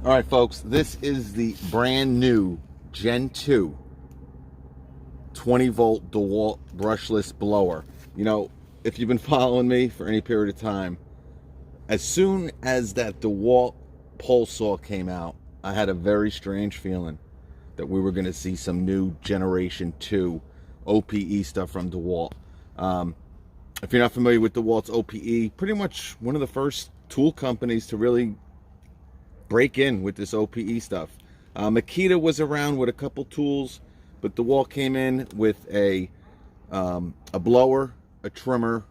All right, folks, this is the brand new Gen 2 20-volt DeWalt brushless blower. You know, if you've been following me for any period of time, as soon as that DeWalt pole saw came out, I had a very strange feeling that we were going to see some new Generation 2 OPE stuff from DeWalt. If you're not familiar with DeWalt's OPE, pretty much one of the first tool companies to really break in with this OPE stuff. Makita was around with a couple tools, but DeWalt came in with a blower, a trimmer,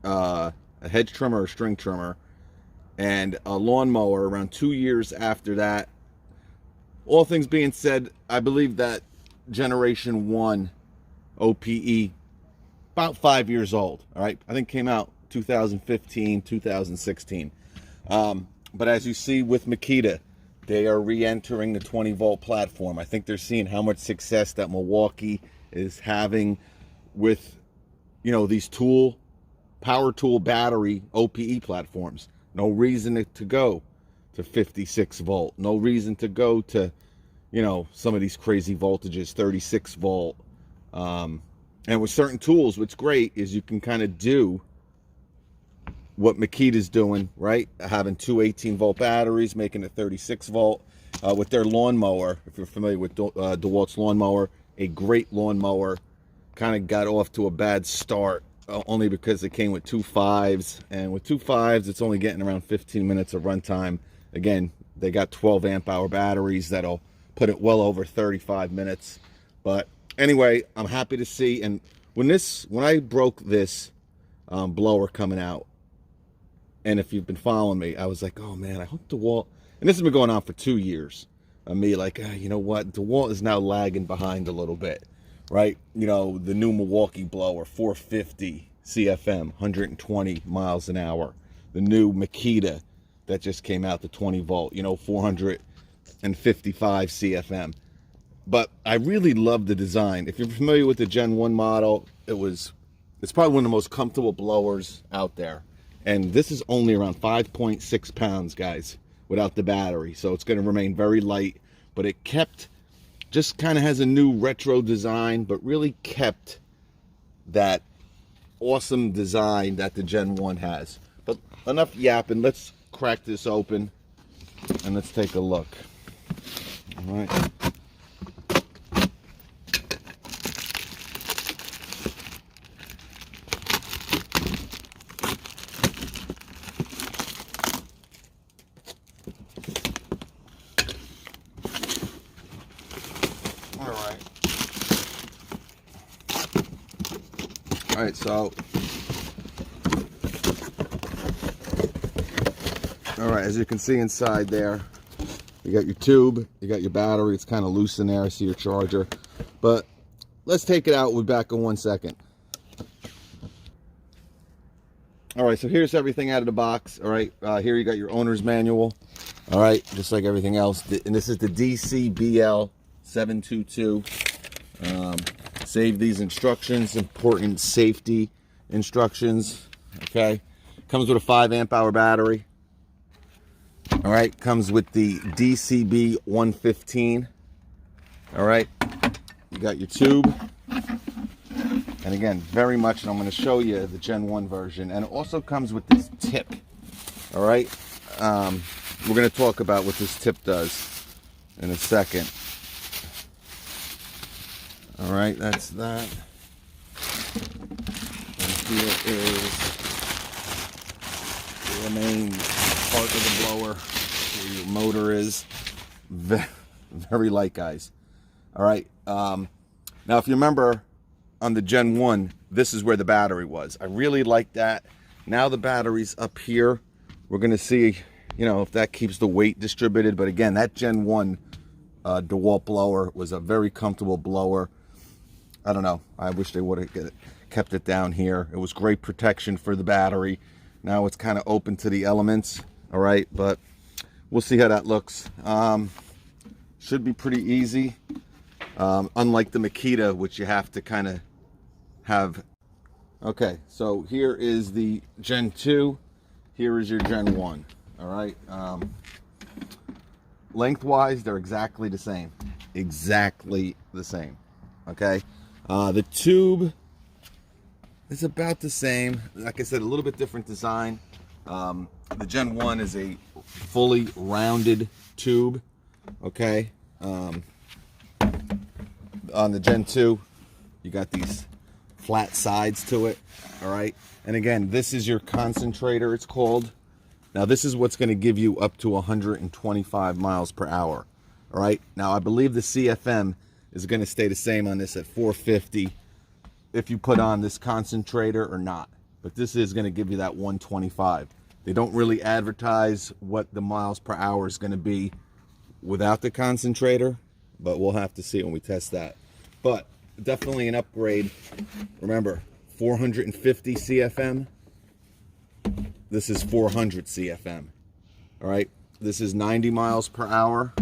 a hedge trimmer or string trimmer, and a lawnmower around 2 years after that. All things being said, I believe that Generation 1 OPE, about 5 years old, all right? I think came out 2015, 2016. But as you see with Makita, they are re-entering the 20-volt platform. I think they're seeing how much success that Milwaukee is having with, you know, these power tool battery OPE platforms. No reason to go to 56 volt. No reason to go to, you know, some of these crazy voltages, 36 volt. And with certain tools, what's great is you can kind of do what Makita's doing, right? Having two 18-volt batteries, making it 36 volt. With their lawnmower, if you're familiar with DeWalt's lawnmower, a great lawnmower, kind of got off to a bad start, only because it came with 2 5s, and with 2 5s, it's only getting around 15 minutes of runtime. Again, they got 12 amp hour batteries that'll put it well over 35 minutes. But anyway, I'm happy to see, and when I broke this blower coming out, and if you've been following me, I was like, oh man, I hope DeWalt, and this has been going on for 2 years, me like, you know what, DeWalt is now lagging behind a little bit, right? You know, the new Milwaukee blower, 450 CFM, 120 miles an hour. The new Makita that just came out, the 20 volt, you know, 455 CFM. But I really love the design. If you're familiar with the Gen 1 model, it's probably one of the most comfortable blowers out there. And this is only around 5.6 pounds, guys, without the battery. So it's going to remain very light, but it just kind of has a new retro design, but really kept that awesome design that the Gen 1 has. But enough yapping, let's crack this open and let's take a look. All right. All right, so, all right, as you can see inside there, you got your tube, you got your battery. It's kind of loose in there. I see your charger, but let's take it out. We'll be back in 1 second. All right, so here's everything out of the box. All right, here you got your owner's manual. All right, just like everything else, and this is the DCBL722. Save these instructions, important safety instructions. Okay, comes with a 5 amp hour battery. All right, comes with the DCB115. All right, you got your tube, and again, very much, and I'm going to show you the Gen 1 version, and it also comes with this tip. All right, we're going to talk about what this tip does in a second. All right, that's that. And here is the main part of the blower, where your motor is. Very light, guys. All right. Now, if you remember on the Gen 1, this is where the battery was. I really like that. Now the battery's up here. We're going to see, you know, if that keeps the weight distributed. But again, that Gen 1 DeWalt blower was a very comfortable blower. I don't know. I wish they would have kept it down here. It was great protection for the battery. Now it's kind of open to the elements. All right, but we'll see how that looks. Should be pretty easy. Unlike the Makita, which you have to kind of have. Okay, so here is the Gen 2. Here is your Gen 1. All right. lengthwise, they're exactly the same. Exactly the same. Okay. The tube is about the same. Like I said, a little bit different design. The Gen 1 is a fully rounded tube. Okay. On the Gen 2, you got these flat sides to it. All right. And again, this is your concentrator, it's called. Now, this is what's going to give you up to 125 miles per hour. All right. Now, I believe the CFM is going to stay the same on this at 450 if you put on this concentrator or not. But this is going to give you that 125. They don't really advertise what the miles per hour is going to be without the concentrator, but we'll have to see when we test that. But definitely an upgrade. Remember, 450 CFM. This is 400 CFM. All right. This is 90 miles per hour.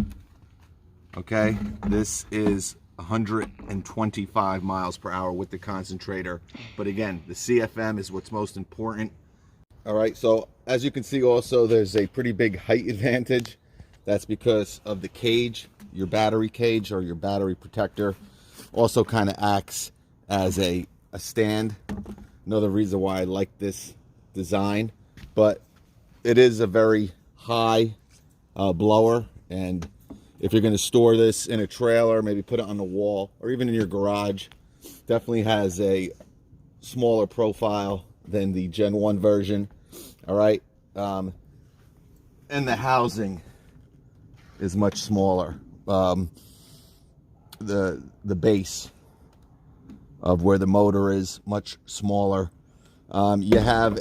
Okay. This is 125 miles per hour with the concentrator. But again, the CFM is what's most important. All right. So as you can see also, there's a pretty big height advantage. That's because of the cage. Your battery cage or your battery protector also kind of acts as a stand. Another reason why I like this design, but it is a very high blower, and if you're going to store this in a trailer, maybe put it on the wall or even in your garage, definitely has a smaller profile than the Gen 1 version. All right. And the housing is much smaller. The base of where the motor is much smaller. You have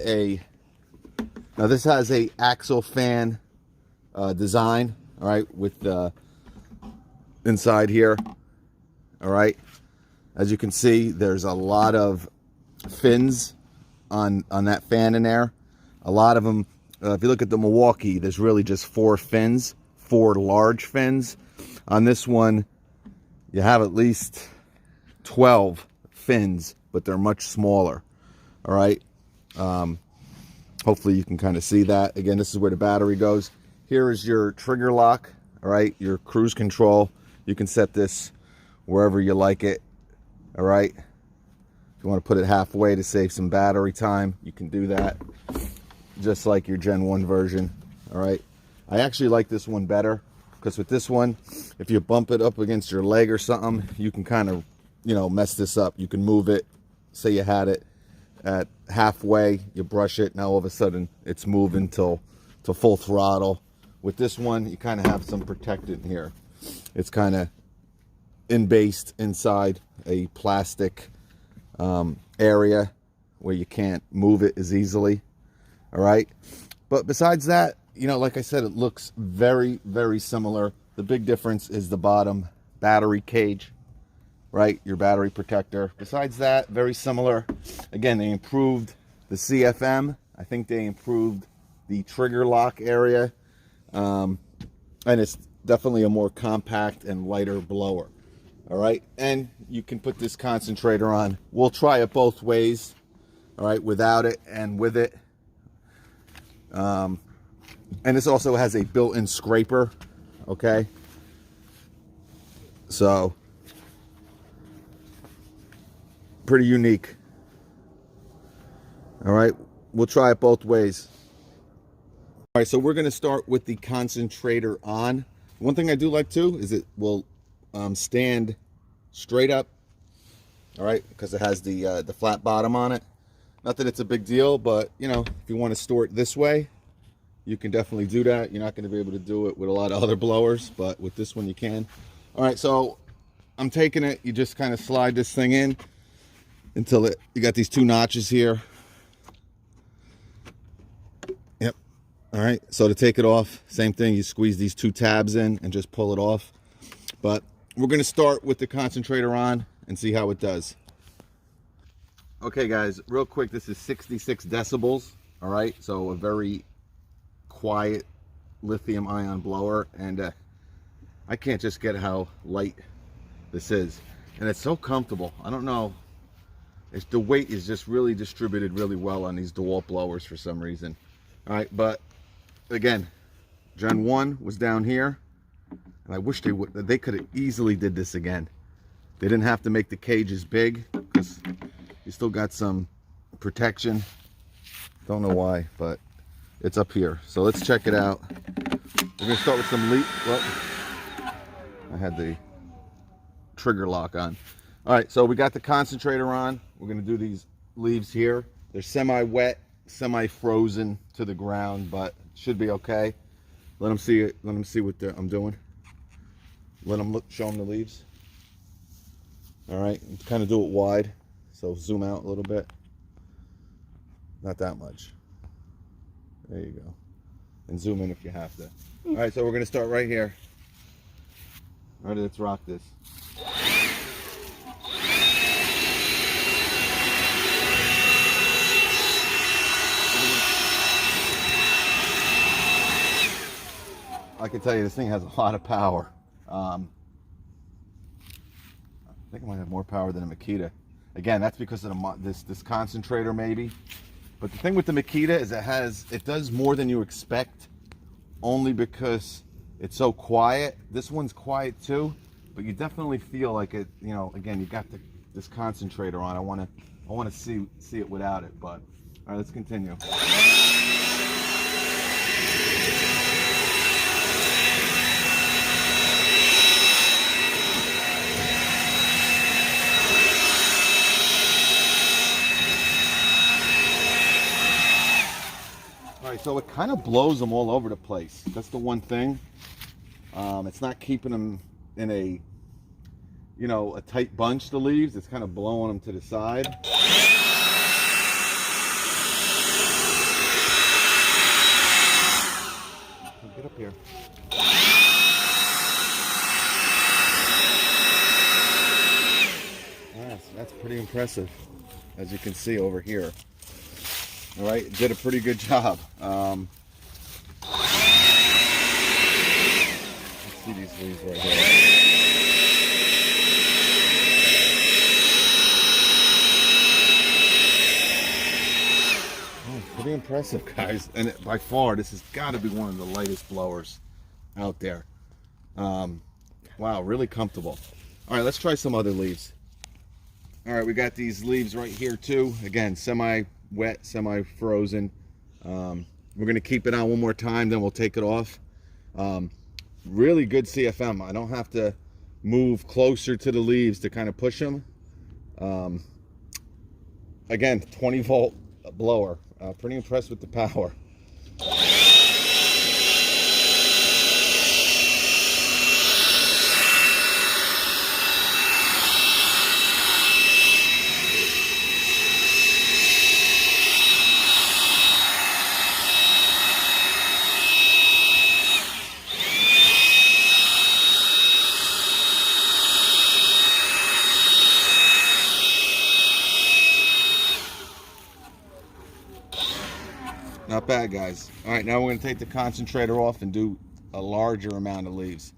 now this has a axle fan design, all right, with the inside here. All right, as you can see, there's a lot of fins on that fan in there. A lot of them, if you look at the Milwaukee, there's really just 4 fins, 4 large fins. On this one, you have at least 12 fins, but they're much smaller. All right. Hopefully you can kind of see that. Again, this is where the battery goes. Here is your trigger lock. All right. Your cruise control. You can set this wherever you like it. All right. If you want to put it halfway to save some battery time, you can do that. Just like your Gen 1 version. All right. I actually like this one better because with this one, if you bump it up against your leg or something, you can kind of, mess this up. You can move it. Say you had it at halfway, you brush it. Now all of a sudden it's moving to full throttle. With this one, you kind of have some protectant here. It's kind of embased inside a plastic area where you can't move it as easily. All right. But besides that, like I said, it looks very, very similar. The big difference is the bottom battery cage, right? Your battery protector. Besides that, very similar. Again, they improved the CFM. I think they improved the trigger lock area. And it's definitely a more compact and lighter blower. All right. And you can put this concentrator on. We'll try it both ways. All right. Without it and with it. And this also has a built-in scraper. Okay. So pretty unique. All right, we'll try it both ways. All right, so we're going to start with the concentrator on. One thing I do like too is it will stand straight up. All right, because it has the flat bottom on it. Not that it's a big deal, but if you want to store it this way, you can definitely do that. You're not going to be able to do it with a lot of other blowers, but with this one you can. All right, so I'm taking it. You just kind of slide this thing in until you got these 2 notches here. Yep. All right, so to take it off, same thing. You squeeze these 2 tabs in and just pull it off. But we're going to start with the concentrator on and see how it does. Okay, guys, real quick, this is 66 decibels. All right, so a very quiet lithium ion blower, and I can't just get how light this is, and it's so comfortable. I don't know, the weight is just really distributed really well on these DeWalt blowers for some reason. All right, but again, Gen 1 was down here. And I wish they could have easily did this again. They didn't have to make the cages big because you still got some protection. Don't know why, but it's up here. So let's check it out. We're gonna start with some well, I had the trigger lock on. All right, so we got the concentrator on. We're gonna do these leaves here. They're semi-wet, semi-frozen to the ground, but should be okay. Let them see it. Let them see what I'm doing. Let them look. Show them the leaves. All right, kind of do it wide. So zoom out a little bit. Not that much. There you go. And zoom in if you have to. All right, so we're gonna start right here. All right, let's rock this. I can tell you this thing has a lot of power. I think it might have more power than a Makita. Again, that's because of this concentrator maybe. But the thing with the Makita is it does more than you expect, only because it's so quiet. This one's quiet too, but you definitely feel like it. You know, again, you got this concentrator on. I want to see it without it. But all right, let's continue. So it kind of blows them all over the place. That's the one thing. It's not keeping them in a tight bunch, the leaves. It's kind of blowing them to the side. Get up here. Yes, that's pretty impressive, as you can see over here. All right, did a pretty good job. Let's see these leaves right here. Oh, pretty impressive, guys. And by far, this has got to be one of the lightest blowers out there. Wow, really comfortable. All right, let's try some other leaves. All right, we got these leaves right here too. Again, semi-wet, semi-frozen. We're gonna keep it on one more time, then we'll take it off. Really good CFM. I don't have to move closer to the leaves to kind of push them. Again, 20-volt blower. Pretty impressed with the power. Not bad, guys. All right, now we're going to take the concentrator off and do a larger amount of leaves.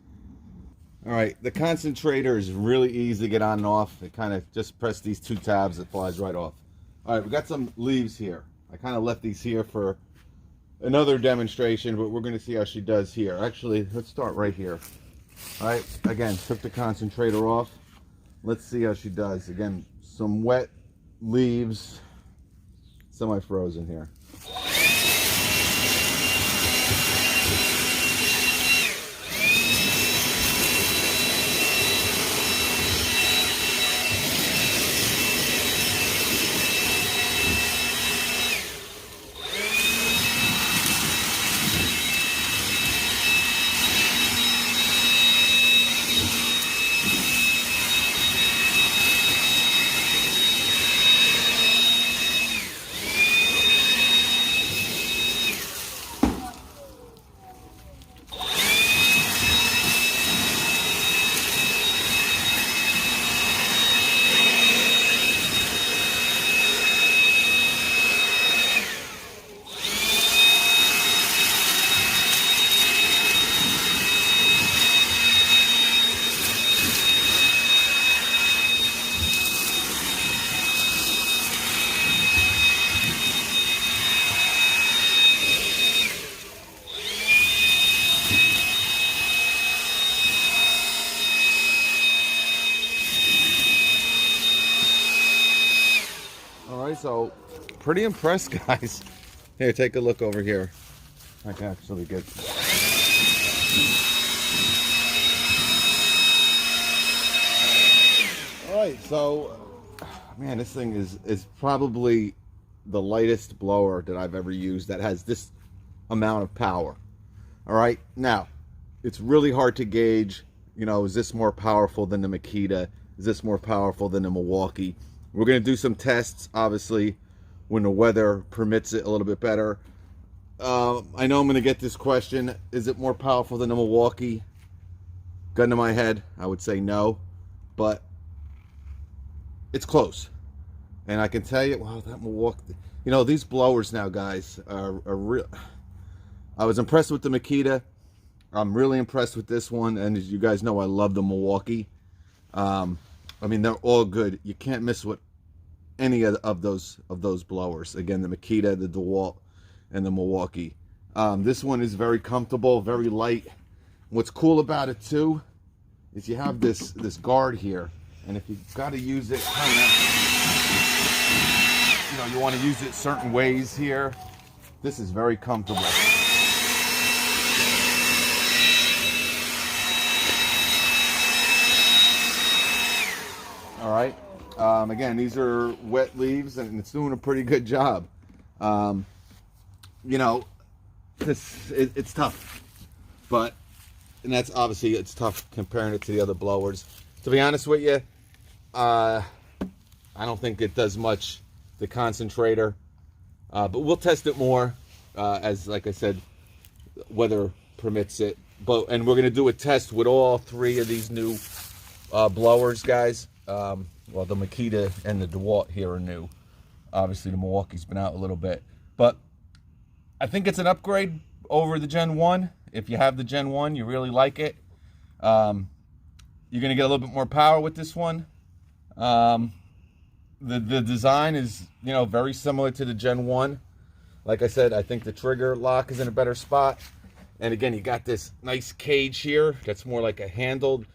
All right, the concentrator is really easy to get on and off. It kind of just press these two tabs, it flies right off. All right, we got some leaves here. I kind of left these here for another demonstration, but we're going to see how she does here. Actually, let's start right here. All right, again, took the concentrator off. Let's see how she does. Again, some wet leaves, semi-frozen here. pretty impressed, guys. Here, take a look over here. I can actually get... Alright, so, man, this thing is probably the lightest blower that I've ever used that has this amount of power. Alright, now, it's really hard to gauge, you know, is this more powerful than the Makita? Is this more powerful than the Milwaukee? We're going to do some tests, obviously, when the weather permits it a little bit better. I know I'm going to get this question. Is it more powerful than the Milwaukee? Gun to my head, I would say no. But it's close. And I can tell you, wow, that Milwaukee... You know, these blowers now, guys, are real... I was impressed with the Makita. I'm really impressed with this one. And as you guys know, I love the Milwaukee. I mean, they're all good. You can't miss with any of those blowers. Again, the Makita, the DeWalt, and the Milwaukee. This one is very comfortable, very light. What's cool about it too is you have this guard here, and if you've got to use it, you know, you want to use it certain ways here. This is very comfortable. All right. Again, these are wet leaves, and it's doing a pretty good job. You know, it's tough, and that's obviously it's tough comparing it to the other blowers. To be honest with you, I don't think it does much, the concentrator, but we'll test it more as, like I said, weather permits it. And we're gonna do a test with all three of these new blowers, guys. Well, the Makita and the DeWalt here are new. Obviously, the Milwaukee's been out a little bit, but I think it's an upgrade over the Gen 1. If you have the Gen 1, you really like it. You're gonna get a little bit more power with this one. The design is, you know, very similar to the Gen 1. Like I said, I think the trigger lock is in a better spot. And again, you got this nice cage here that's more like a handled.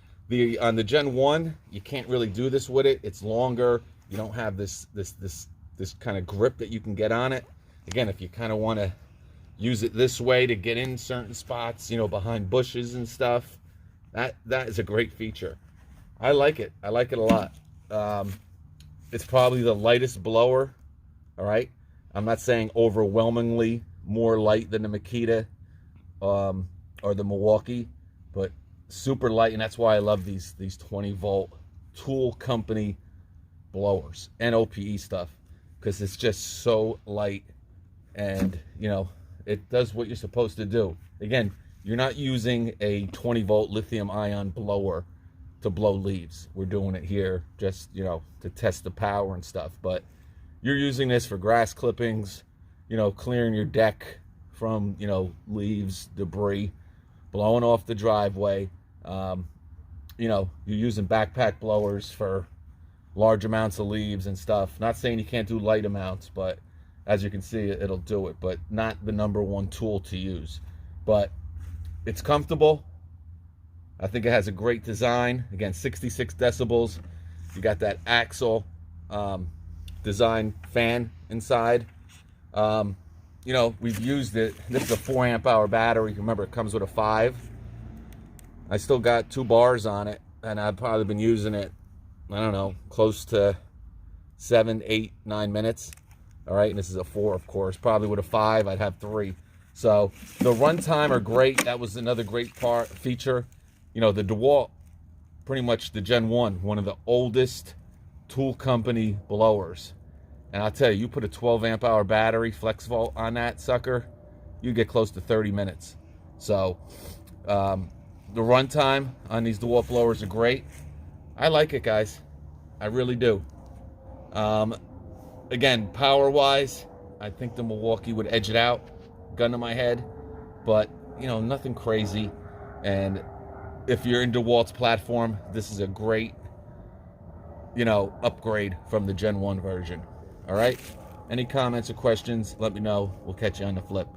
On the Gen 1, you can't really do this with it. It's longer. You don't have this kind of grip that you can get on it. Again, if you kind of want to use it this way to get in certain spots, you know, behind bushes and stuff, that is a great feature. I like it. I like it a lot. It's probably the lightest blower. All right. I'm not saying overwhelmingly more light than the Makita or the Milwaukee, but super light, and that's why I love these 20-volt tool company blowers and OPE stuff, because it's just so light, and you know, it does what you're supposed to do. Again, you're not using a 20-volt lithium-ion blower to blow leaves. We're doing it here just, you know, to test the power and stuff, but you're using this for grass clippings, you know, clearing your deck from, you know, leaves, debris, blowing off the driveway. You know, you're using backpack blowers for large amounts of leaves and stuff. Not saying you can't do light amounts, but as you can see, it'll do it, but not the #1 tool to use. But it's comfortable. I think it has a great design. Again, 66 decibels. You got that axle design fan inside. You know, we've used it. This is a 4 amp hour battery. Remember, it comes with a 5. I still got 2 bars on it, and I've probably been using it, I don't know, close to 7, 8, 9 minutes. All right, and this is a 4, of course. Probably with a 5, I'd have 3. So the runtime are great. That was another great feature. You know, the DeWalt, pretty much the Gen 1, one of the oldest tool company blowers. And I'll tell you, you put a 12 amp hour battery, flex volt on that sucker, you get close to 30 minutes. So, the runtime on these DeWalt blowers are great. I like it, guys. I really do. Again, power-wise, I think the Milwaukee would edge it out. Gun to my head. But, you know, nothing crazy. And if you're in DeWalt's platform, this is a great, you know, upgrade from the Gen 1 version. All right? Any comments or questions, let me know. We'll catch you on the flip.